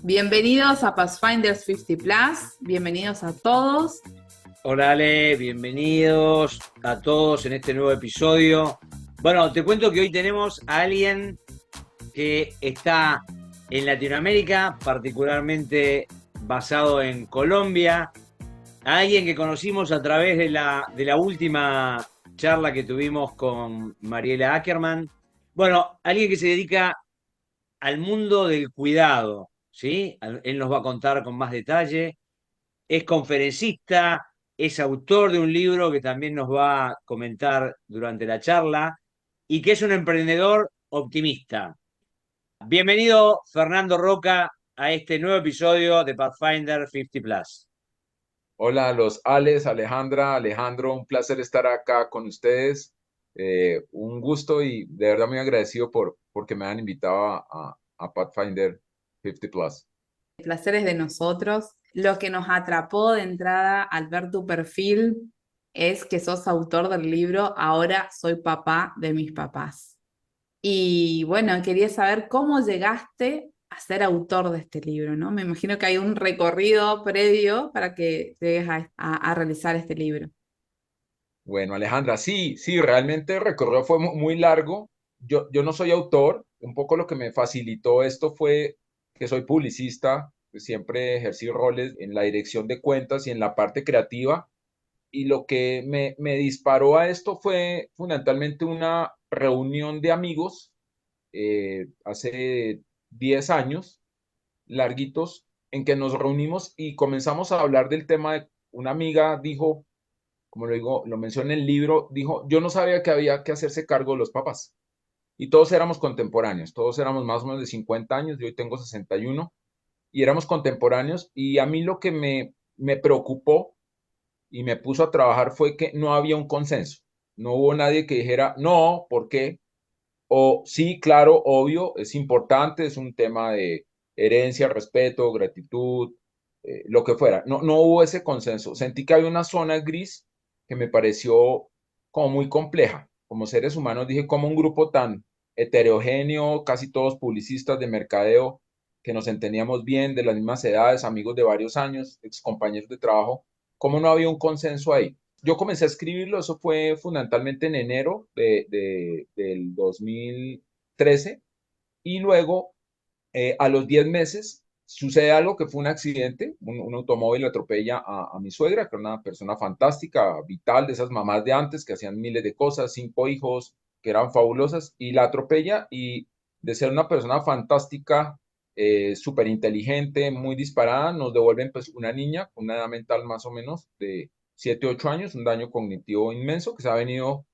Bienvenidos a Pathfinders 50 Plus, bienvenidos a todos. Hola Ale, bienvenidos a todos en este nuevo episodio. Bueno, te cuento que hoy tenemos a alguien que está en Latinoamérica, particularmente basado en Colombia, a alguien que conocimos a través de la última charla que tuvimos con Mariela Ackerman. Bueno, alguien que se dedica al mundo del cuidado, ¿sí? Él nos va a contar con más detalle. Es conferencista, es autor de un libro que también nos va a comentar durante la charla y que es un emprendedor optimista. Bienvenido, Fernando Roca, a este nuevo episodio de Pathfinder 50 Plus. Hola a los Ales, Alejandra, Alejandro, un placer estar acá con ustedes. Un gusto y de verdad muy agradecido porque me han invitado a Pathfinder 50 Plus. El placer es de nosotros. Lo que nos atrapó de entrada al ver tu perfil es que sos autor del libro Ahora soy papá de mis papás. Y bueno, quería saber cómo llegaste a ser autor de este libro, ¿no? Me imagino que hay un recorrido previo para que llegues a realizar este libro. Bueno, Alejandra, sí, realmente el recorrido fue muy largo. Yo no soy autor, un poco lo que me facilitó esto fue que soy publicista, pues siempre ejercí roles en la dirección de cuentas y en la parte creativa. Y lo que me disparó a esto fue fundamentalmente una reunión de amigos hace 10 años, larguitos, en que nos reunimos y comenzamos a hablar del tema de una amiga dijo, como lo digo, lo mencioné en el libro, dijo, yo no sabía que había que hacerse cargo de los papás. Y todos éramos contemporáneos, todos éramos más o menos de 50 años, yo hoy tengo 61, y éramos contemporáneos, y a mí lo que me preocupó y me puso a trabajar fue que no había un consenso. No hubo nadie que dijera, no, ¿por qué? O sí, claro, obvio, es importante, es un tema de herencia, respeto, gratitud, lo que fuera. No hubo ese consenso. Sentí que había una zona gris que me pareció como muy compleja. Como seres humanos, dije, como un grupo tan heterogéneo, casi todos publicistas de mercadeo, que nos entendíamos bien, de las mismas edades, amigos de varios años, ex compañeros de trabajo, ¿cómo no había un consenso ahí? Yo comencé a escribirlo, eso fue fundamentalmente en enero del 2013 y luego a los 10 meses sucede algo que fue un accidente, un automóvil atropella a mi suegra, que era una persona fantástica, vital, de esas mamás de antes que hacían miles de cosas, 5 hijos, que eran fabulosas, y la atropella y de ser una persona fantástica, súper inteligente, muy disparada, nos devuelven pues una niña con una edad mental más o menos de 7 8 años, un daño cognitivo inmenso que se ha venido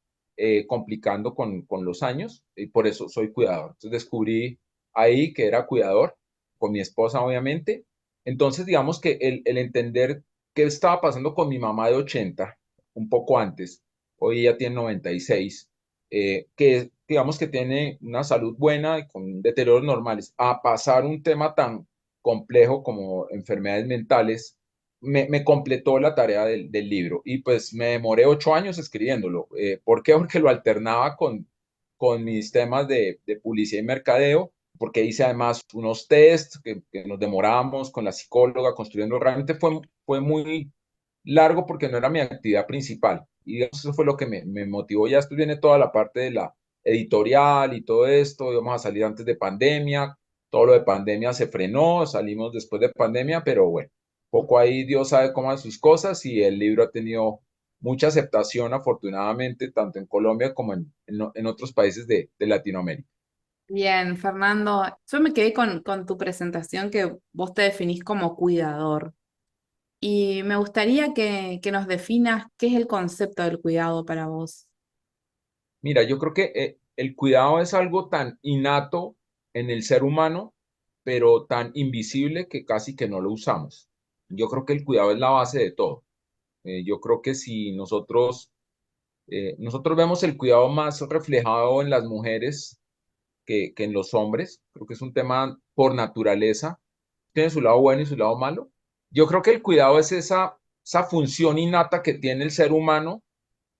complicando con los años y por eso soy cuidador. Entonces descubrí ahí que era cuidador, con mi esposa obviamente. Entonces digamos que el entender qué estaba pasando con mi mamá de 80 un poco antes, hoy ella tiene 96, que digamos que tiene una salud buena y con deterioros normales, a pasar un tema tan complejo como enfermedades mentales, me completó la tarea del libro y pues me demoré 8 años escribiéndolo. ¿Por qué? Porque lo alternaba con mis temas de publicidad y mercadeo, porque hice además unos tests que nos demorábamos con la psicóloga construyendo. Realmente fue muy largo porque no era mi actividad principal. Y eso fue lo que me motivó. Ya después viene toda la parte de la editorial y todo esto. Íbamos a salir antes de pandemia. Todo lo de pandemia se frenó. Salimos después de pandemia, pero bueno, poco ahí Dios sabe cómo hace sus cosas y el libro ha tenido mucha aceptación, afortunadamente, tanto en Colombia como en otros países de Latinoamérica. Bien, Fernando, yo me quedé con tu presentación que vos te definís como cuidador y me gustaría que nos definas qué es el concepto del cuidado para vos. Mira, yo creo que el cuidado es algo tan innato en el ser humano, pero tan invisible que casi que no lo usamos. Yo creo que el cuidado es la base de todo. Yo creo que si nosotros vemos el cuidado más reflejado en las mujeres que en los hombres, creo que es un tema por naturaleza, tiene su lado bueno y su lado malo. Yo creo que el cuidado es esa función innata que tiene el ser humano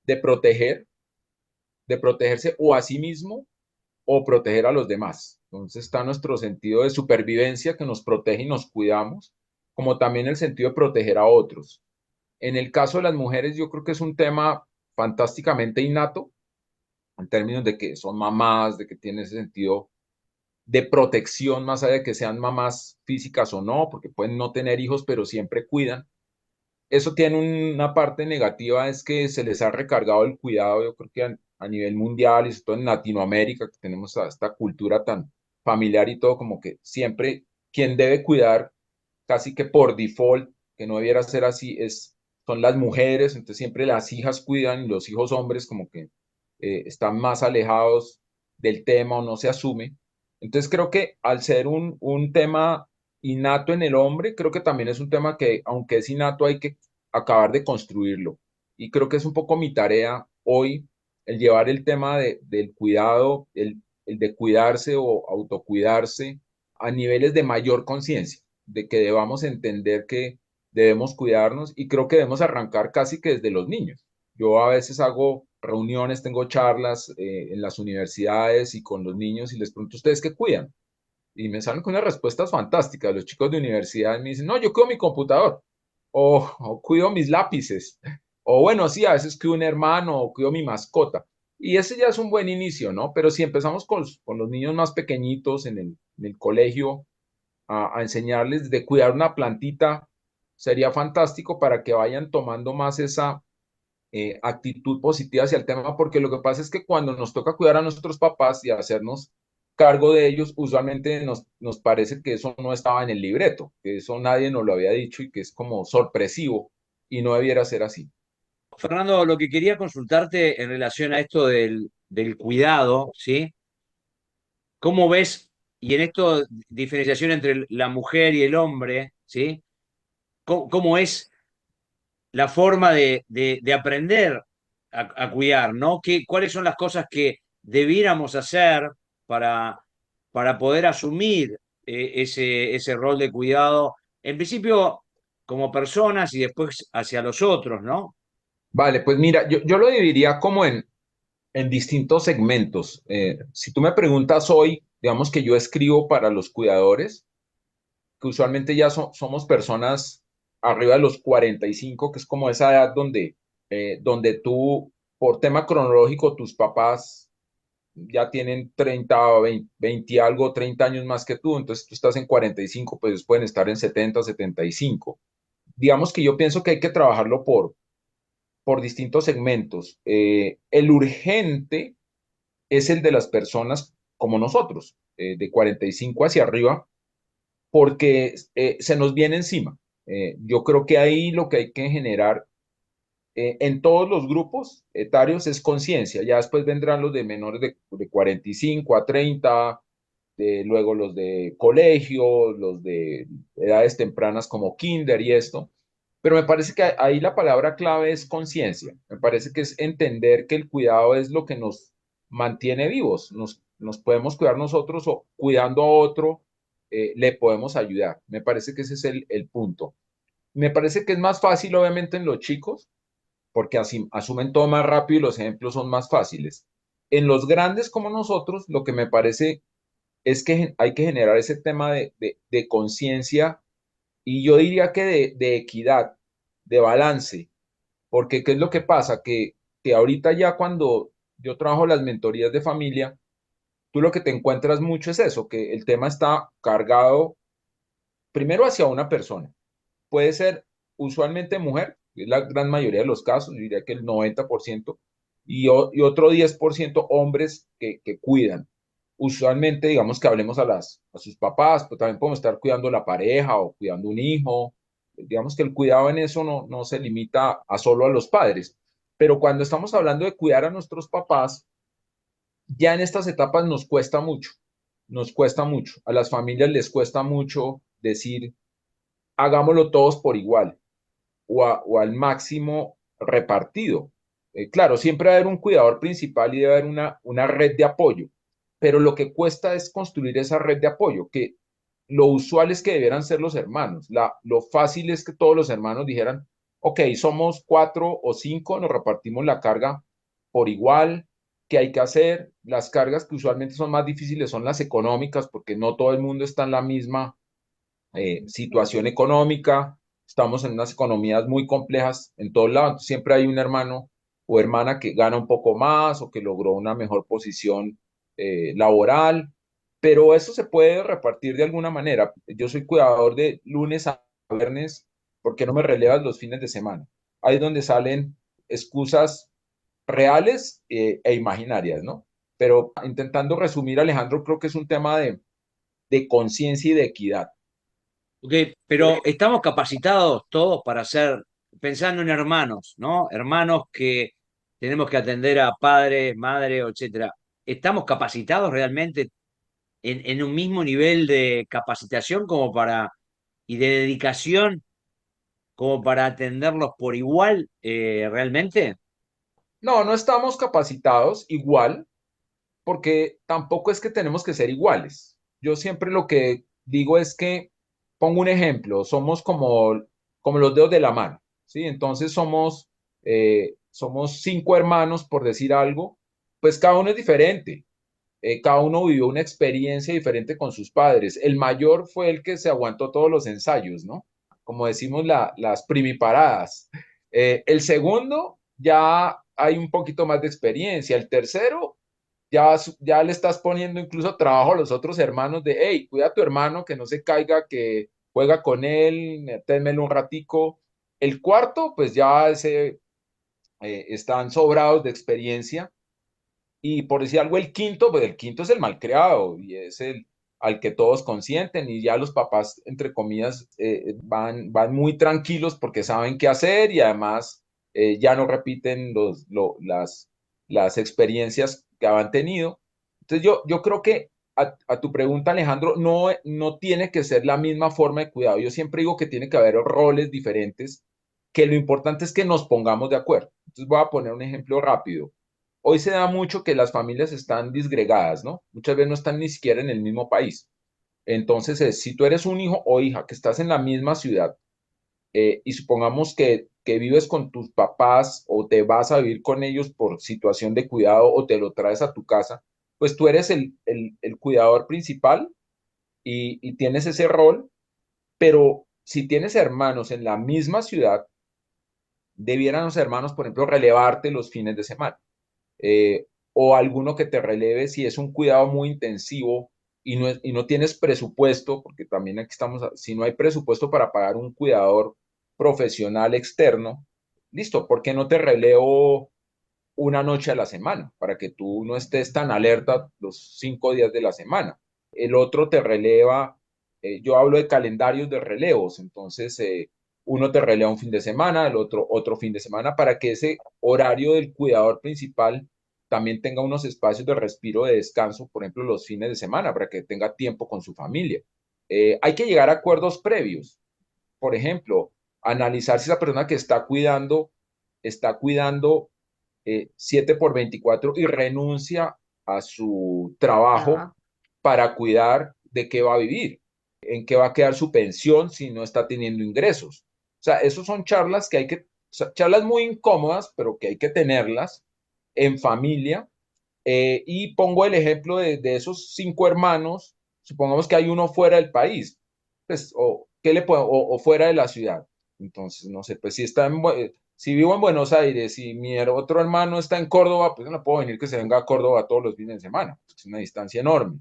de proteger, de protegerse o a sí mismo o proteger a los demás. Entonces está nuestro sentido de supervivencia que nos protege y nos cuidamos, como también el sentido de proteger a otros. En el caso de las mujeres, yo creo que es un tema fantásticamente innato, en términos de que son mamás, de que tienen ese sentido de protección, más allá de que sean mamás físicas o no, porque pueden no tener hijos, pero siempre cuidan. Eso tiene una parte negativa, es que se les ha recargado el cuidado, yo creo que a nivel mundial y sobre todo en Latinoamérica, que tenemos esta cultura tan familiar y todo, como que siempre quien debe cuidar, casi que por default, que no debiera ser así, son las mujeres, entonces siempre las hijas cuidan y los hijos hombres como que están más alejados del tema o no se asume. Entonces creo que al ser un tema innato en el hombre, creo que también es un tema que, aunque es innato, hay que acabar de construirlo. Y creo que es un poco mi tarea hoy, el llevar el tema del cuidado, el de cuidarse o autocuidarse a niveles de mayor conciencia, de que debamos entender que debemos cuidarnos y creo que debemos arrancar casi que desde los niños. Yo a veces hago reuniones, tengo charlas en las universidades y con los niños y les pregunto, ¿ustedes qué cuidan? Y me salen con unas respuestas fantásticas. Los chicos de universidad me dicen, no, yo cuido mi computador o cuido mis lápices. O bueno, sí, a veces cuido un hermano o cuido mi mascota. Y ese ya es un buen inicio, ¿no? Pero si empezamos con los niños más pequeñitos en el colegio a enseñarles de cuidar una plantita, sería fantástico para que vayan tomando más esa actitud positiva hacia el tema, porque lo que pasa es que cuando nos toca cuidar a nuestros papás y hacernos cargo de ellos, usualmente nos parece que eso no estaba en el libreto, que eso nadie nos lo había dicho y que es como sorpresivo y no debiera ser así. Fernando, lo que quería consultarte en relación a esto del cuidado, ¿sí? ¿Cómo ves, y en esto diferenciación entre la mujer y el hombre, ¿sí? ¿Cómo es la forma de aprender a cuidar, ¿no? ¿Cuáles son las cosas que debiéramos hacer para, para poder asumir ese rol de cuidado, en principio como personas y después hacia los otros, ¿no? Vale, pues mira, yo lo dividiría como en distintos segmentos. Si tú me preguntas hoy, digamos que yo escribo para los cuidadores, que usualmente ya somos personas arriba de los 45, que es como esa edad donde tú, por tema cronológico, tus papás ya tienen 30 o 20 y algo, 30 años más que tú, entonces tú estás en 45, pues ellos pueden estar en 70, 75. Digamos que yo pienso que hay que trabajarlo por distintos segmentos. El urgente es el de las personas como nosotros, de 45 hacia arriba, porque se nos viene encima. Yo creo que ahí lo que hay que generar en todos los grupos etarios es conciencia. Ya después vendrán los de menores de 45 a 30, luego los de colegio, los de edades tempranas como kinder y esto. Pero me parece que ahí la palabra clave es conciencia. Me parece que es entender que el cuidado es lo que nos mantiene vivos. Nos podemos cuidar nosotros o cuidando a otro le podemos ayudar. Me parece que ese es el punto. Me parece que es más fácil, obviamente, en los chicos, porque así asumen todo más rápido y los ejemplos son más fáciles. En los grandes como nosotros, lo que me parece es que hay que generar ese tema de conciencia y yo diría que de equidad, de balance, porque ¿qué es lo que pasa? Que ahorita ya cuando yo trabajo las mentorías de familia, tú lo que te encuentras mucho es eso, que el tema está cargado primero hacia una persona. Puede ser usualmente mujer, que es la gran mayoría de los casos, yo diría que el 90%, y otro 10% hombres que cuidan. Usualmente, digamos que hablemos a sus papás, pero también podemos estar cuidando la pareja o cuidando un hijo. Digamos que el cuidado en eso no se limita a solo a los padres. Pero cuando estamos hablando de cuidar a nuestros papás, ya en estas etapas nos cuesta mucho. A las familias les cuesta mucho decir, hagámoslo todos por igual o al máximo repartido. Claro, siempre va a haber un cuidador principal y debe haber una red de apoyo, pero lo que cuesta es construir esa red de apoyo, que lo usual es que debieran ser los hermanos. Lo fácil es que todos los hermanos dijeran, ok, somos 4 o 5, nos repartimos la carga por igual, qué hay que hacer. Las cargas que usualmente son más difíciles son las económicas, porque no todo el mundo está en la misma situación económica. Estamos en unas economías muy complejas en todos lados. Siempre hay un hermano o hermana que gana un poco más o que logró una mejor posición laboral, pero eso se puede repartir de alguna manera. Yo soy cuidador de lunes a viernes, ¿por qué no me relevas los fines de semana? Ahí es donde salen excusas reales e imaginarias, ¿no? Pero intentando resumir, Alejandro, creo que es un tema de conciencia y de equidad. Ok, pero estamos capacitados todos para ser, pensando en hermanos, ¿no? Hermanos que tenemos que atender a padres, madres, etcétera. ¿Estamos capacitados realmente en un mismo nivel de capacitación como para y de dedicación como para atenderlos por igual realmente? No, no estamos capacitados igual, porque tampoco es que tenemos que ser iguales. Yo siempre lo que digo es que, pongo un ejemplo, somos como los dedos de la mano, ¿sí? Entonces somos cinco hermanos, por decir algo, pues cada uno es diferente. Cada uno vivió una experiencia diferente con sus padres. El mayor fue el que se aguantó todos los ensayos, ¿no? Como decimos, las primiparadas. El segundo, ya hay un poquito más de experiencia. El tercero, ya le estás poniendo incluso trabajo a los otros hermanos de, hey, cuida a tu hermano, que no se caiga, que juega con él, ténmelo un ratico. El cuarto, pues ya están sobrados de experiencia. Y por decir algo, el quinto, pues el quinto es el malcriado y es el al que todos consienten y ya los papás, entre comillas, van muy tranquilos porque saben qué hacer y además ya no repiten las experiencias que habían tenido. Entonces yo creo que a tu pregunta, Alejandro, no tiene que ser la misma forma de cuidado. Yo siempre digo que tiene que haber roles diferentes, que lo importante es que nos pongamos de acuerdo. Entonces voy a poner un ejemplo rápido. Hoy se da mucho que las familias están disgregadas, ¿no? Muchas veces no están ni siquiera en el mismo país. Entonces, si tú eres un hijo o hija que estás en la misma ciudad y supongamos que vives con tus papás o te vas a vivir con ellos por situación de cuidado o te lo traes a tu casa, pues tú eres el cuidador principal y tienes ese rol, pero si tienes hermanos en la misma ciudad, debieran los hermanos, por ejemplo, relevarte los fines de semana o alguno que te releve si es un cuidado muy intensivo y no tienes presupuesto, porque también aquí estamos, si no hay presupuesto para pagar un cuidador profesional externo, listo, ¿por qué no te relevo una noche a la semana para que tú no estés tan alerta los 5 días de la semana? El otro te releva, yo hablo de calendarios de relevos, entonces uno te releva un fin de semana, el otro fin de semana, para que ese horario del cuidador principal también tenga unos espacios de respiro, de descanso, por ejemplo, los fines de semana, para que tenga tiempo con su familia. Hay que llegar a acuerdos previos, por ejemplo, analizar si la persona que está cuidando 7 por 24 y renuncia a su trabajo Trabajo. para cuidar de qué va a vivir, en qué va a quedar su pensión si no está teniendo ingresos. O sea, esos son charlas que o sea, charlas muy incómodas, pero que hay que tenerlas en familia. Y pongo el ejemplo de esos cinco hermanos, supongamos que hay uno fuera del país, pues, o fuera de la ciudad. Entonces, no sé, pues si vivo en Buenos Aires y mi otro hermano está en Córdoba, pues no puedo venir que se venga a Córdoba todos los fines de semana, es una distancia enorme.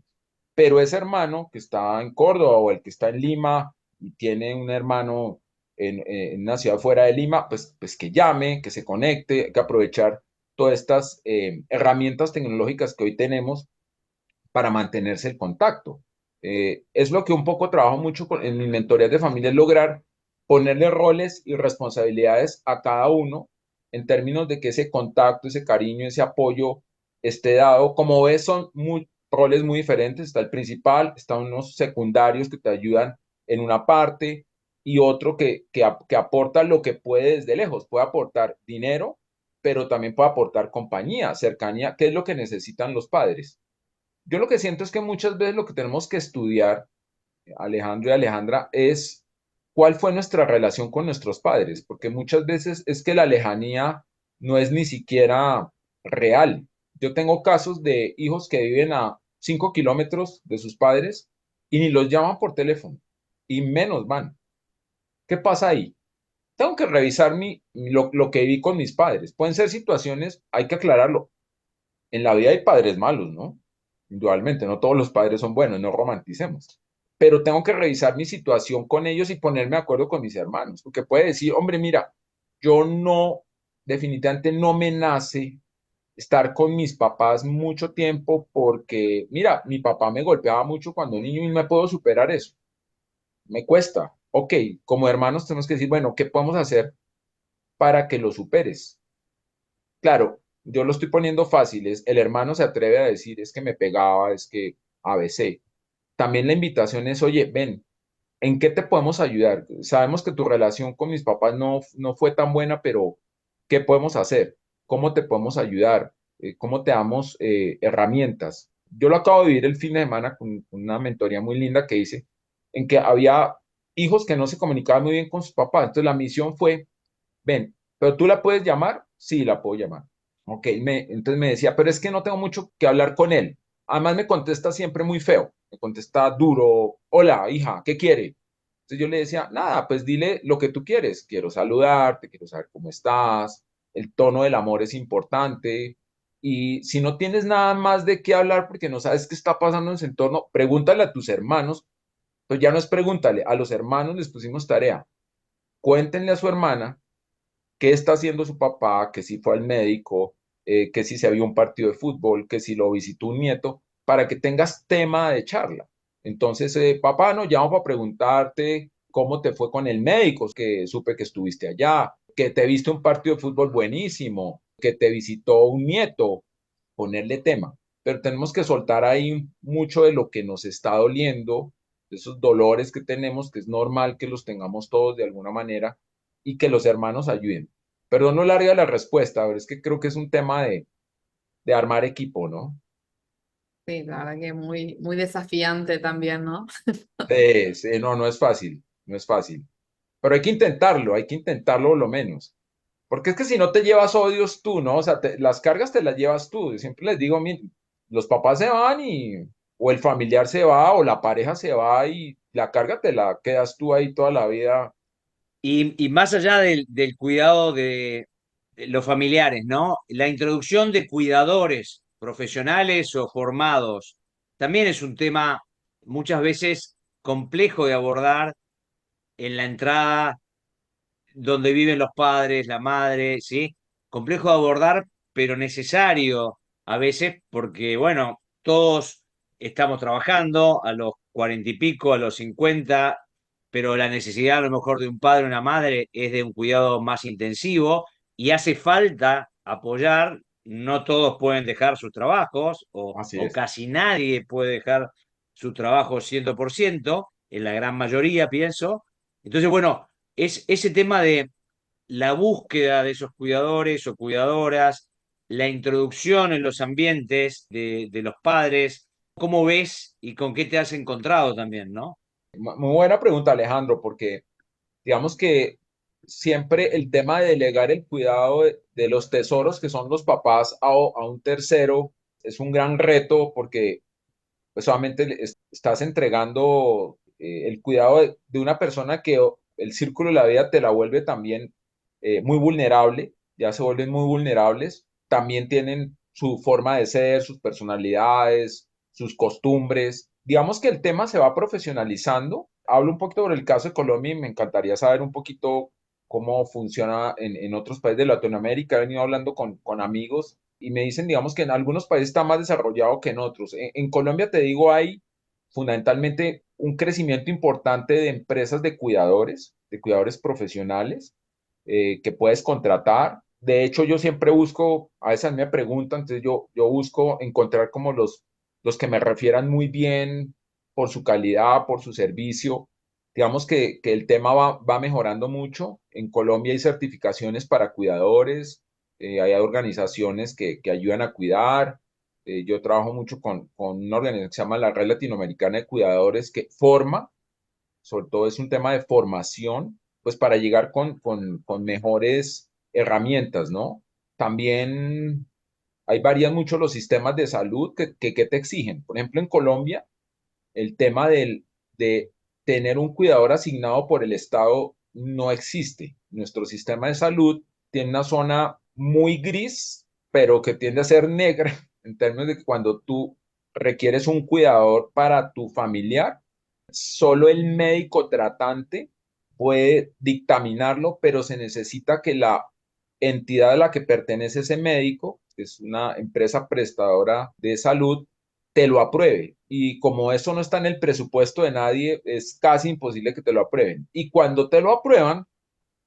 Pero ese hermano que está en Córdoba o el que está en Lima y tiene un hermano en una ciudad fuera de Lima, pues que llame, que se conecte, hay que aprovechar todas estas herramientas tecnológicas que hoy tenemos para mantenerse el contacto. Es lo que un poco trabajo mucho en mis mentorías de familia, es lograr ponerle roles y responsabilidades a cada uno en términos de que ese contacto, ese cariño, ese apoyo esté dado. Como ves, son roles muy diferentes. Está el principal, están unos secundarios que te ayudan en una parte y otro que aporta lo que puede desde lejos. Puede aportar dinero, pero también puede aportar compañía, cercanía, que es lo que necesitan los padres. Yo lo que siento es que muchas veces lo que tenemos que estudiar, Alejandro y Alejandra, es cuál fue nuestra relación con nuestros padres, porque muchas veces es que la lejanía no es ni siquiera real. Yo tengo casos de hijos que viven a 5 kilómetros de sus padres y ni los llaman por teléfono y menos van. ¿Qué pasa ahí? Tengo que revisar lo que viví con mis padres. Pueden ser situaciones, hay que aclararlo. En la vida hay padres malos, ¿no? Indudablemente, no todos los padres son buenos, no romanticemos. Pero tengo que revisar mi situación con ellos y ponerme de acuerdo con mis hermanos, porque puede decir, hombre, mira, yo no, definitivamente no me nace estar con mis papás mucho tiempo porque, mira, mi papá me golpeaba mucho cuando niño y no me puedo superar eso. Me cuesta. Ok, como hermanos tenemos que decir, bueno, ¿qué podemos hacer para que lo superes? Claro, yo lo estoy poniendo fácil, el hermano se atreve a decir, es que me pegaba, es que ABC. También la invitación es, oye, ven, ¿en qué te podemos ayudar? Sabemos que tu relación con mis papás no fue tan buena, pero ¿qué podemos hacer? ¿Cómo te podemos ayudar? ¿Cómo te damos herramientas? Yo lo acabo de vivir el fin de semana con una mentoría muy linda que hice, en que había hijos que no se comunicaban muy bien con sus papás. Entonces la misión fue, ven, ¿pero tú la puedes llamar? Sí, la puedo llamar. Ok, entonces me decía, pero es que no tengo mucho que hablar con él. Además me contesta siempre muy feo, me contesta duro, hola, hija, ¿qué quiere? Entonces yo le decía, nada, pues dile lo que tú quieres. Quiero saludarte, quiero saber cómo estás, el tono del amor es importante. Y si no tienes nada más de qué hablar porque no sabes qué está pasando en su entorno, pregúntale a tus hermanos. Entonces ya no es pregúntale, a los hermanos les pusimos tarea. Cuéntenle a su hermana qué está haciendo su papá, que si fue al médico, que si se vio un partido de fútbol, que si lo visitó un nieto, para que tengas tema de charla. Entonces, papá, no llamo para preguntarte cómo te fue con el médico, que supe que estuviste allá, que te viste un partido de fútbol buenísimo, que te visitó un nieto, ponerle tema. Pero tenemos que soltar ahí mucho de lo que nos está doliendo, de esos dolores que tenemos, que es normal que los tengamos todos de alguna manera, y que los hermanos ayuden. Perdón, no larga la respuesta, pero es que creo que es un tema de armar equipo, ¿no? Sí, la verdad que muy, muy desafiante también, ¿no? No, no es fácil, no es fácil. Pero hay que intentarlo lo menos. Porque es que si no te llevas odios tú, ¿no? O sea, las cargas te las llevas tú. Yo siempre les digo, los papás se van o el familiar se va, o la pareja se va y la carga te la quedas tú ahí toda la vida. Y más allá del cuidado de los familiares, ¿no? La introducción de cuidadores profesionales o formados también es un tema muchas veces complejo de abordar en la entrada donde viven los padres, la madre, ¿sí? Complejo de abordar, pero necesario a veces porque, bueno, todos estamos trabajando a los 40 y pico, a los 50, pero la necesidad a lo mejor de un padre o una madre es de un cuidado más intensivo y hace falta apoyar. No todos pueden dejar sus trabajos Así o es. casi nadie puede dejar su trabajo 100%, en la gran mayoría pienso. Entonces, bueno, es ese tema de la búsqueda de esos cuidadores o cuidadoras, la introducción en los ambientes de los padres, ¿cómo ves y con qué te has encontrado también, ¿no? Muy buena pregunta, Alejandro, porque digamos que siempre el tema de delegar el cuidado de los tesoros que son los papás a un tercero es un gran reto porque pues solamente estás entregando el cuidado de una persona que el círculo de la vida te la vuelve también muy vulnerable, ya se vuelven muy vulnerables, también tienen su forma de ser, sus personalidades, sus costumbres. Digamos que el tema se va profesionalizando. Hablo un poquito sobre el caso de Colombia y me encantaría saber un poquito cómo funciona en otros países de Latinoamérica. He venido hablando con amigos y me dicen, digamos, que en algunos países está más desarrollado que en otros. En Colombia, te digo, hay fundamentalmente un crecimiento importante de empresas de cuidadores profesionales que puedes contratar. De hecho, yo siempre busco, a veces me preguntan, entonces yo busco encontrar como los que me refieran muy bien por su calidad, por su servicio. Digamos que el tema va mejorando mucho. En Colombia hay certificaciones para cuidadores, hay organizaciones que ayudan a cuidar. Yo trabajo mucho con una organización que se llama la Red Latinoamericana de Cuidadores que forma, sobre todo es un tema de formación, pues para llegar con mejores herramientas, ¿no? También Ahí varían mucho los sistemas de salud que te exigen. Por ejemplo, en Colombia, el tema de tener un cuidador asignado por el Estado no existe. Nuestro sistema de salud tiene una zona muy gris, pero que tiende a ser negra en términos de que cuando tú requieres un cuidador para tu familiar, solo el médico tratante puede dictaminarlo, pero se necesita que la entidad a la que pertenece ese médico, que es una empresa prestadora de salud, te lo apruebe. Y como eso no está en el presupuesto de nadie, es casi imposible que te lo aprueben. Y cuando te lo aprueban,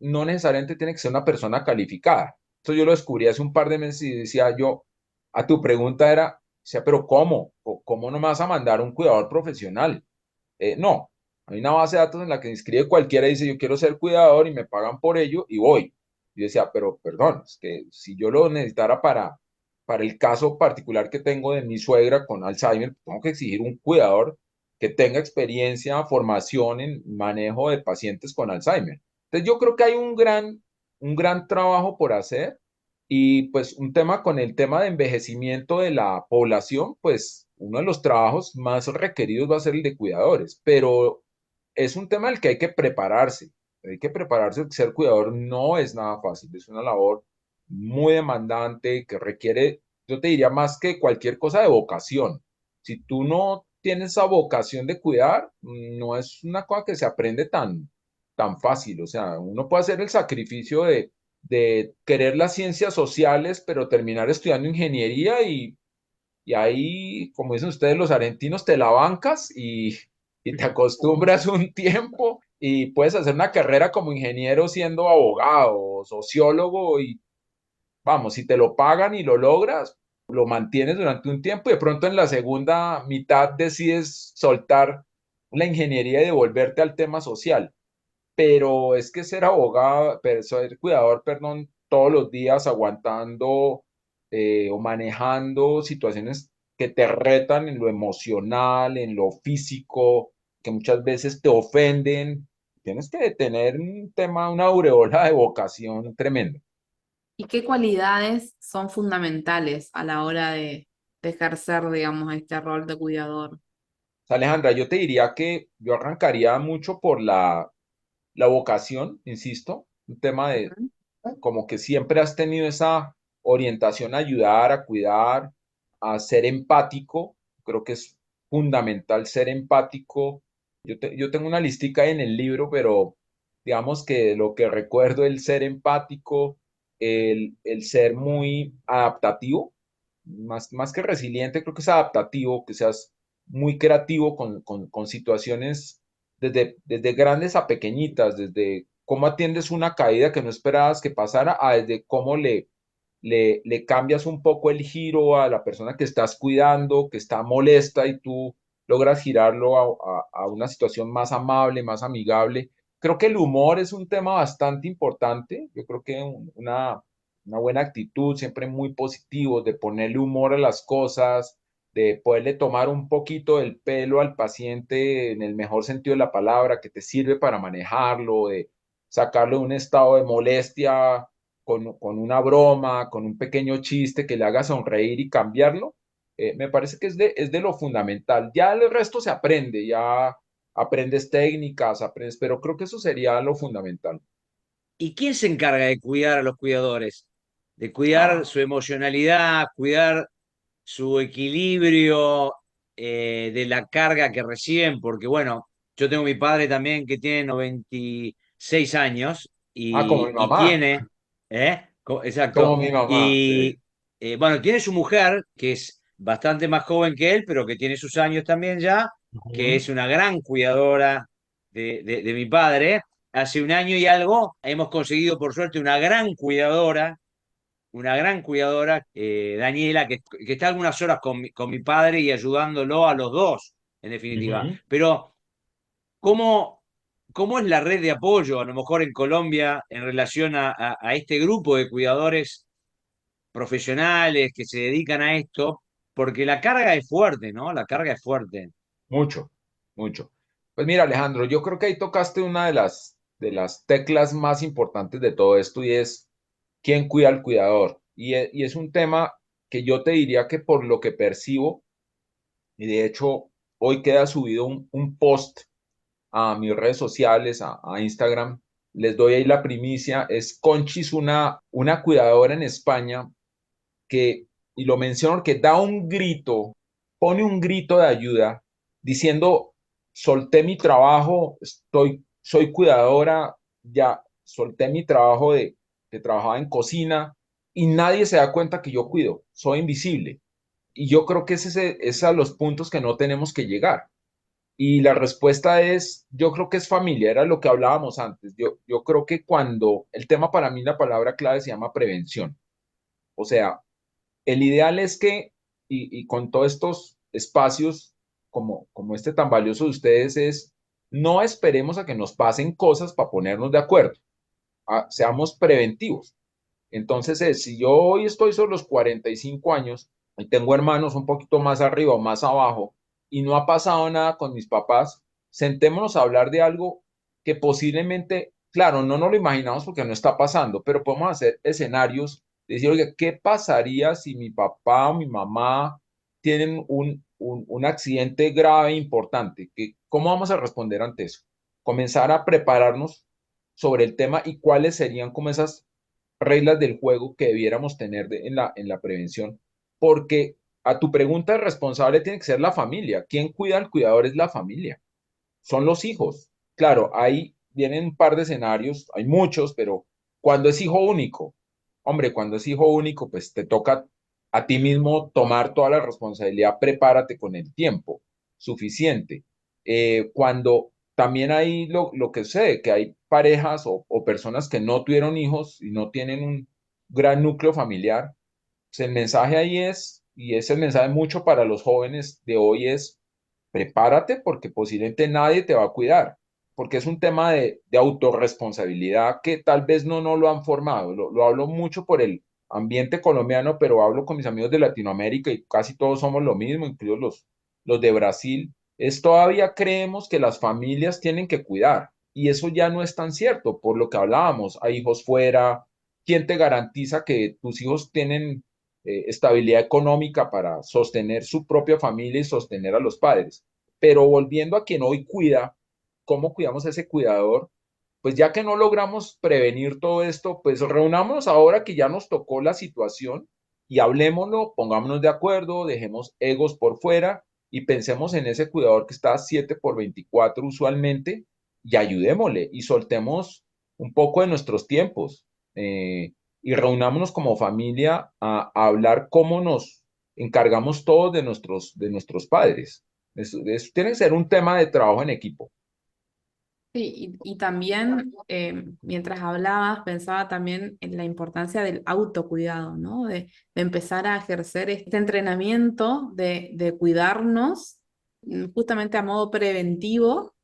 no necesariamente tiene que ser una persona calificada. Esto yo lo descubrí hace un par de meses y decía yo, a tu pregunta era, decía, pero ¿cómo? ¿Cómo no me vas a mandar un cuidador profesional? No, hay una base de datos en la que inscribe cualquiera y dice, yo quiero ser cuidador y me pagan por ello y voy. Y decía, pero perdón, es que si yo lo necesitara para el caso particular que tengo de mi suegra con Alzheimer, tengo que exigir un cuidador que tenga experiencia, formación en manejo de pacientes con Alzheimer. Entonces yo creo que hay un gran trabajo por hacer y pues un tema con el tema de envejecimiento de la población, pues uno de los trabajos más requeridos va a ser el de cuidadores, pero es un tema del que hay que prepararse. Hay que prepararse, porque ser cuidador no es nada fácil, es una labor muy demandante que requiere, yo te diría más que cualquier cosa de vocación. Si tú no tienes esa vocación de cuidar, no es una cosa que se aprende tan fácil. O sea, uno puede hacer el sacrificio de querer las ciencias sociales, pero terminar estudiando ingeniería y ahí, como dicen ustedes los argentinos, te la bancas y te acostumbras un tiempo y puedes hacer una carrera como ingeniero siendo abogado o sociólogo y vamos, si te lo pagan y lo logras, lo mantienes durante un tiempo y de pronto en la segunda mitad decides soltar la ingeniería y devolverte al tema social. Pero es que ser abogado, ser cuidador, perdón, todos los días aguantando o manejando situaciones que te retan en lo emocional, en lo físico, que muchas veces te ofenden, tienes que tener un tema, una aureola de vocación tremenda. ¿Y qué cualidades son fundamentales a la hora de ejercer, digamos, este rol de cuidador? Alejandra, yo te diría que yo arrancaría mucho por la vocación, insisto, un tema de Ujú. como que siempre has tenido esa orientación a ayudar, a cuidar, a ser empático. Creo que es fundamental ser empático. Yo tengo una listica en el libro, pero digamos que lo que recuerdo, el ser empático, el ser muy adaptativo, más que resiliente, creo que es adaptativo, que seas muy creativo con situaciones desde grandes a pequeñitas, desde cómo atiendes una caída que no esperabas que pasara, a desde cómo le cambias un poco el giro a la persona que estás cuidando, que está molesta y tú logras girarlo a una situación más amable, más amigable. Creo que el humor es un tema bastante importante. Yo creo que una buena actitud, siempre muy positivo, de ponerle humor a las cosas, de poderle tomar un poquito del pelo al paciente en el mejor sentido de la palabra, que te sirve para manejarlo, de sacarlo de un estado de molestia con una broma, con un pequeño chiste que le haga sonreír y cambiarlo, me parece que es de lo fundamental. Ya el resto se aprende, ya aprendes técnicas, aprendes, pero creo que eso sería lo fundamental. ¿Y quién se encarga de cuidar a los cuidadores? De cuidar Ah, su emocionalidad, cuidar su equilibrio, de la carga que reciben, porque bueno, yo tengo mi padre también que tiene 96 años como mi y mamá, tiene, exacto, como mi mamá, sí. y bueno, tiene su mujer que es bastante más joven que él, pero que tiene sus años también ya, que Ujú, es una gran cuidadora de mi padre. Hace un año y algo hemos conseguido, por suerte, una gran cuidadora, Daniela, que está algunas horas con mi padre y ayudándolo a los dos, en definitiva. ujú. Pero, ¿cómo es la red de apoyo, a lo mejor en Colombia, en relación a este grupo de cuidadores profesionales que se dedican a esto? Porque la carga es fuerte, ¿no? La carga es fuerte. Mucho, mucho. Pues mira, Alejandro, yo creo que ahí tocaste una de las teclas más importantes de todo esto y es quién cuida al cuidador. Y es un tema que yo te diría que por lo que percibo, y de hecho hoy queda subido un post a mis redes sociales, a Instagram, les doy ahí la primicia, es Conchis, una cuidadora en España que, y lo menciono, que da un grito, pone un grito de ayuda diciendo, solté mi trabajo, soy cuidadora, ya solté mi trabajo que trabajaba en cocina y nadie se da cuenta que yo cuido, soy invisible. Y yo creo que es a los puntos que no tenemos que llegar. Y la respuesta es, yo creo que es familia, era lo que hablábamos antes. Yo creo que cuando el tema para mí, la palabra clave se llama prevención. O sea, el ideal es que, y con todos estos espacios como este tan valioso de ustedes, es no esperemos a que nos pasen cosas para ponernos de acuerdo. Seamos preventivos. Entonces, si yo hoy estoy sobre los 45 años y tengo hermanos un poquito más arriba o más abajo y no ha pasado nada con mis papás, sentémonos a hablar de algo que posiblemente, claro, no nos lo imaginamos porque no está pasando, pero podemos hacer escenarios, decir, oye, ¿qué pasaría si mi papá o mi mamá tienen un accidente grave e importante? ¿Cómo vamos a responder ante eso? Comenzar a prepararnos sobre el tema y cuáles serían como esas reglas del juego que debiéramos tener en la prevención, porque a tu pregunta, el responsable tiene que ser la familia. ¿Quién cuida al cuidador? Es la familia, son los hijos. Claro, ahí vienen un par de escenarios, hay muchos, pero cuando es hijo único, hombre, cuando es hijo único, pues te toca a ti mismo tomar toda la responsabilidad, prepárate con el tiempo suficiente. Cuando también hay lo que sé, que hay parejas o personas que no tuvieron hijos y no tienen un gran núcleo familiar, pues el mensaje ahí es, y es el mensaje mucho para los jóvenes de hoy es, prepárate porque posiblemente nadie te va a cuidar, porque es un tema de autorresponsabilidad que tal vez no lo han formado. Lo hablo mucho por el ambiente colombiano, pero hablo con mis amigos de Latinoamérica y casi todos somos lo mismo, incluidos los de Brasil. Es todavía creemos que las familias tienen que cuidar y eso ya no es tan cierto, por lo que hablábamos, hay hijos fuera. ¿Quién te garantiza que tus hijos tienen estabilidad económica para sostener su propia familia y sostener a los padres? Pero volviendo a quien hoy cuida, ¿cómo cuidamos a ese cuidador? Pues ya que no logramos prevenir todo esto, pues reunámonos ahora que ya nos tocó la situación y hablemoslo, pongámonos de acuerdo, dejemos egos por fuera y pensemos en ese cuidador que está 7 por 24 usualmente y ayudémosle y soltemos un poco de nuestros tiempos y reunámonos como familia a hablar cómo nos encargamos todos de nuestros padres. Tiene que ser un tema de trabajo en equipo. Sí, y también mientras hablabas pensaba también en la importancia del autocuidado, ¿no? De empezar a ejercer este entrenamiento de cuidarnos justamente a modo preventivo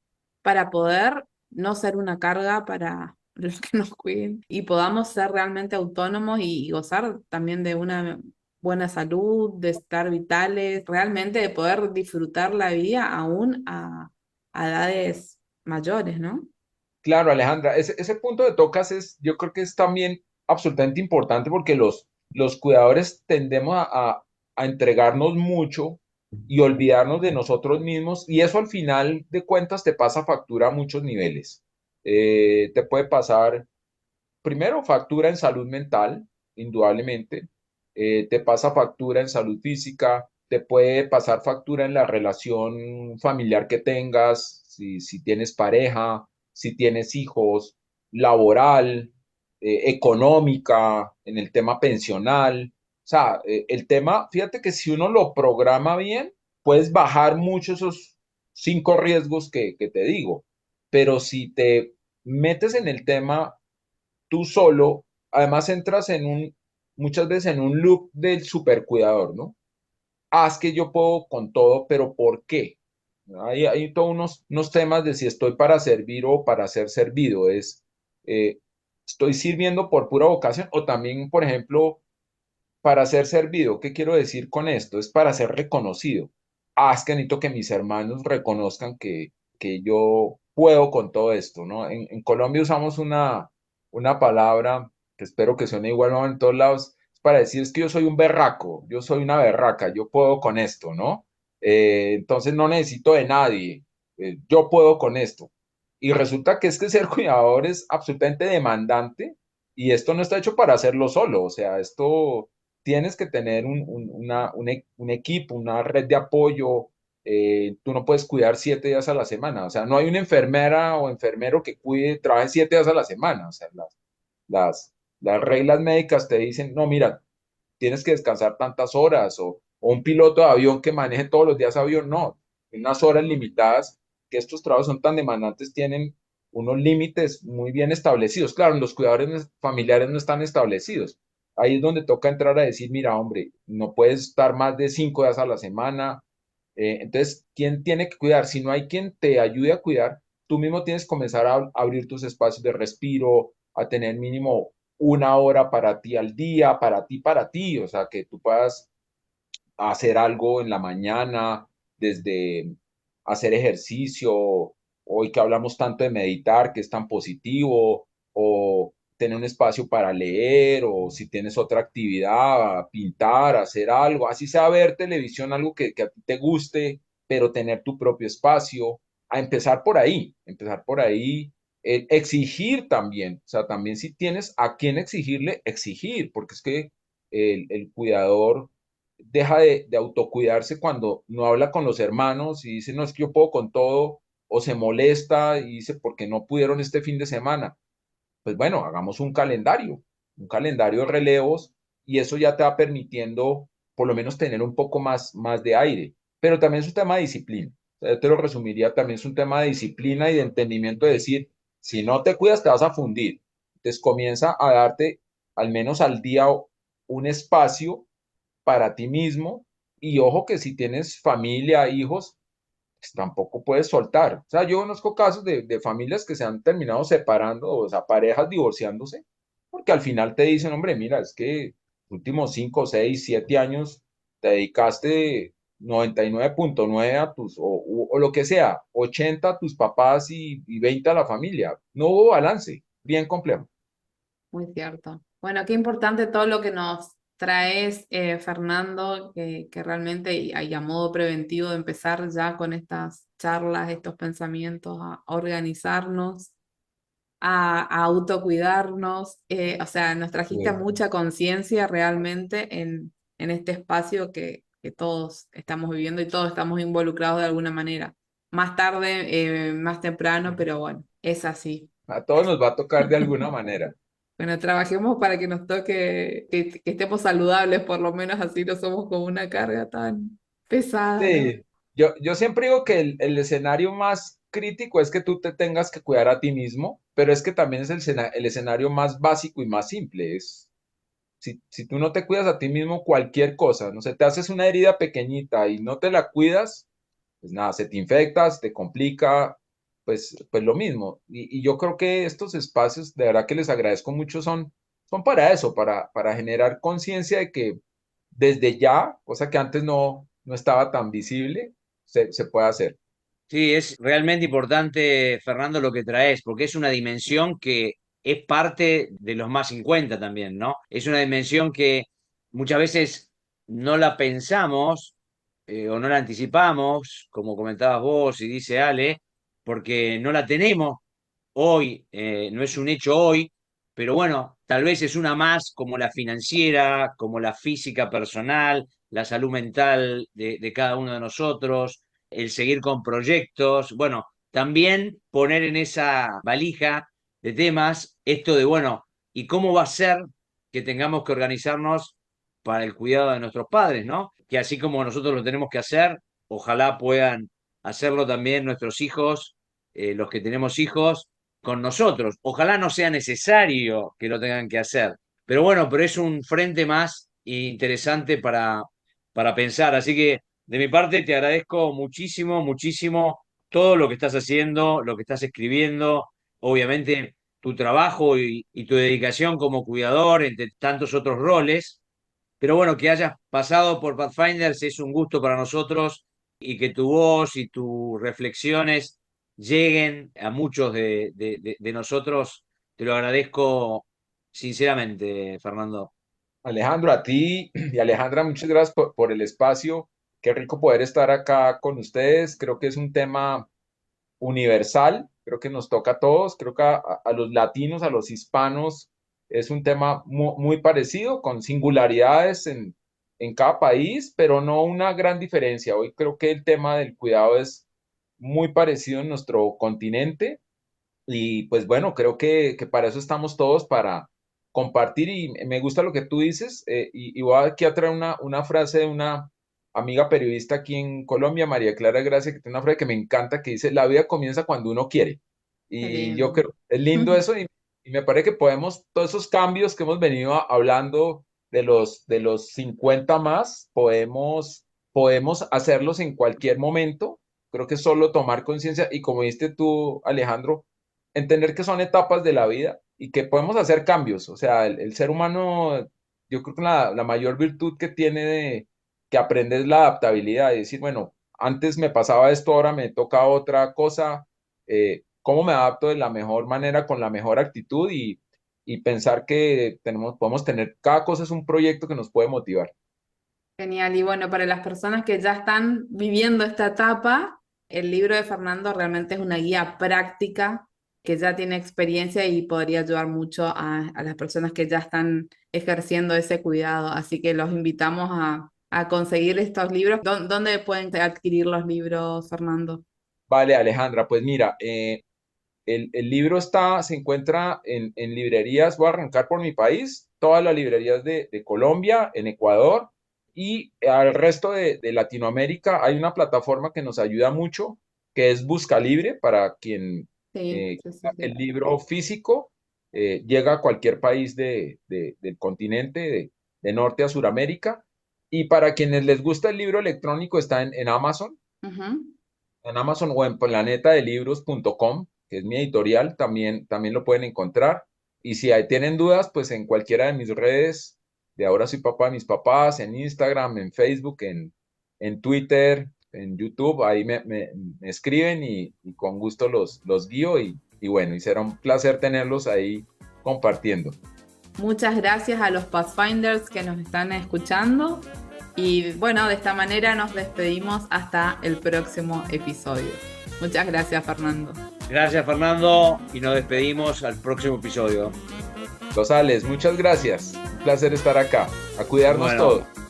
para poder no ser una carga para los que nos cuiden y podamos ser realmente autónomos y gozar también de una buena salud, de estar vitales, realmente de poder disfrutar la vida aún a edades mayores, ¿no? Claro, Alejandra, ese punto de tocas yo creo que es también absolutamente importante porque los cuidadores tendemos a entregarnos mucho y olvidarnos de nosotros mismos y eso al final de cuentas te pasa factura a muchos niveles. Te puede pasar, primero, factura en salud mental, indudablemente. Te pasa factura en salud física, te puede pasar factura en la relación familiar que tengas, si tienes pareja, si tienes hijos, laboral, económica, en el tema pensional. O sea, el tema, fíjate que si uno lo programa bien, puedes bajar mucho esos 5 riesgos que te digo. Pero si te metes en el tema tú solo, además entras muchas veces en un loop del supercuidador, ¿no? Es que yo puedo con todo, pero ¿por qué? Hay todos unos temas de si estoy para servir o para ser servido. Eh, estoy sirviendo por pura vocación o también, por ejemplo, para ser servido. ¿Qué quiero decir con esto? Es para ser reconocido. Es que necesito que mis hermanos reconozcan que yo puedo con todo esto, ¿no? En Colombia usamos una palabra que espero que suene igual, ¿no? En todos lados, para decir es que yo soy un berraco, yo soy una berraca, yo puedo con esto, ¿no? Entonces no necesito de nadie, yo puedo con esto. Y resulta que es que ser cuidador es absolutamente demandante y esto no está hecho para hacerlo solo, o sea, esto tienes que tener un equipo, una red de apoyo. Tú no puedes cuidar 7 días a la semana, o sea, no hay una enfermera o enfermero que trabaje 7 días a la semana, o sea, las, las reglas médicas te dicen, no, mira, tienes que descansar tantas horas, o un piloto de avión que maneje todos los días avión, no, unas horas limitadas, que estos trabajos son tan demandantes, tienen unos límites muy bien establecidos. Claro, los cuidadores familiares no están establecidos. Ahí es donde toca entrar a decir, mira, hombre, no puedes estar más de 5 días a la semana. Entonces, ¿quién tiene que cuidar? Si no hay quien te ayude a cuidar, tú mismo tienes que comenzar a abrir tus espacios de respiro, a tener mínimo una hora para ti al día, para ti, o sea, que tú puedas hacer algo en la mañana, desde hacer ejercicio, hoy que hablamos tanto de meditar, que es tan positivo, o tener un espacio para leer, o si tienes otra actividad, pintar, hacer algo, así sea ver televisión, algo que a ti te guste, pero tener tu propio espacio, a empezar por ahí, exigir también, o sea, también si tienes a quién exigirle, exigir, porque es que el cuidador deja de autocuidarse cuando no habla con los hermanos y dice, no, es que yo puedo con todo, o se molesta y dice, porque no pudieron este fin de semana. Pues bueno, hagamos un calendario de relevos y eso ya te va permitiendo por lo menos tener un poco más de aire. Pero también es un tema de disciplina. O sea, yo te lo resumiría, también es un tema de disciplina y de entendimiento de decir, si no te cuidas te vas a fundir. Entonces comienza a darte al menos al día un espacio para ti mismo y ojo que si tienes familia, hijos, pues tampoco puedes soltar. O sea, yo conozco casos de familias que se han terminado separando, o sea, parejas divorciándose, porque al final te dicen, hombre, mira, es que los últimos 5, 6, 7 años te dedicaste 99,9 a o lo que sea, 80 a tus papás y 20 a la familia. No hubo balance, bien complejo. Muy cierto. Bueno, qué importante todo lo que nos traes, Fernando, que realmente y a modo preventivo de empezar ya con estas charlas, estos pensamientos, a organizarnos, a autocuidarnos. O sea, nos trajiste Sí. mucha conciencia realmente en este espacio que todos estamos viviendo y todos estamos involucrados de alguna manera. Más tarde, más temprano, pero bueno, es así. A todos nos va a tocar de alguna manera. Bueno, trabajemos para que nos toque, que estemos saludables, por lo menos así no somos como una carga tan pesada, ¿no? Sí, yo siempre digo que el escenario más crítico es que tú te tengas que cuidar a ti mismo, pero es que también es el escenario más básico y más simple. Si tú no te cuidas a ti mismo, cualquier cosa, no sé, te haces una herida pequeñita y no te la cuidas, pues nada, se te infecta, se te complica, pues lo mismo. Y yo creo que estos espacios, de verdad que les agradezco mucho, son para eso, para generar conciencia de que desde ya, cosa que antes no estaba tan visible, se puede hacer. Sí, es realmente importante, Fernando, lo que traes, porque es una dimensión que es parte de los más 50 también, ¿no? Es una dimensión que muchas veces no la pensamos o no la anticipamos, como comentabas vos y dice Ale, porque no la tenemos hoy, no es un hecho hoy, pero bueno, tal vez es una más como la financiera, como la física personal, la salud mental de cada uno de nosotros, el seguir con proyectos, bueno, también poner en esa valija de temas esto de, bueno, ¿y cómo va a ser que tengamos que organizarnos para el cuidado de nuestros padres, ¿no? Que así como nosotros lo tenemos que hacer, ojalá puedan hacerlo también nuestros hijos, los que tenemos hijos, con nosotros. Ojalá no sea necesario que lo tengan que hacer. Pero bueno, pero es un frente más interesante para pensar. Así que de mi parte te agradezco muchísimo, muchísimo todo lo que estás haciendo, lo que estás escribiendo, obviamente tu trabajo y tu dedicación como cuidador, entre tantos otros roles. Pero bueno, que hayas pasado por Pathfinders es un gusto para nosotros y que tu voz y tus reflexiones lleguen a muchos de nosotros. Te lo agradezco sinceramente, Fernando. Alejandro, a ti y Alejandra, muchas gracias por el espacio. Qué rico poder estar acá con ustedes. Creo que es un tema universal, creo que nos toca a todos, creo que a los latinos, a los hispanos, es un tema muy parecido, con singularidades en cada país, pero no una gran diferencia. Hoy creo que el tema del cuidado es muy parecido en nuestro continente y pues bueno, creo que para eso estamos todos, para compartir y me gusta lo que tú dices y voy aquí a traer una frase de una amiga periodista aquí en Colombia, María Clara Gracia, que tiene una frase que me encanta que dice, la vida comienza cuando uno quiere. Qué Y yo lindo. creo, es lindo eso y me parece que podemos, todos esos cambios que hemos venido hablando de los 50 más, podemos hacerlos en cualquier momento. Creo que es solo tomar conciencia y como dijiste tú, Alejandro, entender que son etapas de la vida y que podemos hacer cambios. O sea, el ser humano, yo creo que la mayor virtud que tiene que aprende es la adaptabilidad y decir, bueno, antes me pasaba esto, ahora me toca otra cosa. ¿Cómo me adapto de la mejor manera, con la mejor actitud y pensar que podemos tener, cada cosa es un proyecto que nos puede motivar? Genial. Y bueno, para las personas que ya están viviendo esta etapa, el libro de Fernando realmente es una guía práctica que ya tiene experiencia y podría ayudar mucho a las personas que ya están ejerciendo ese cuidado. Así que los invitamos a conseguir estos libros. ¿Dónde pueden adquirir los libros, Fernando? Vale, Alejandra, pues mira, el libro se encuentra en librerías, voy a arrancar por mi país, todas las librerías de Colombia, en Ecuador y al resto de Latinoamérica. Hay una plataforma que nos ayuda mucho, que es Buscalibre, para quien Sí, sí, sí, el sí. libro físico llega a cualquier país del continente, de Norte a Suramérica. Y para quienes les gusta el libro electrónico, está en Amazon Ujú. o en planetadelibros.com, que es mi editorial, también lo pueden encontrar. Y si tienen dudas, pues en cualquiera de mis redes, de Ahora Soy Papá de Mis Papás, en Instagram, en Facebook, en Twitter, en YouTube, ahí me escriben y con gusto los guío y bueno, y será un placer tenerlos ahí compartiendo. Muchas gracias a los Pathfinders que nos están escuchando. Y bueno, de esta manera nos despedimos hasta el próximo episodio. Muchas gracias, Fernando. Gracias, Fernando, y nos despedimos al próximo episodio. Rosales, muchas gracias. Un placer estar acá. A cuidarnos Bueno, todos.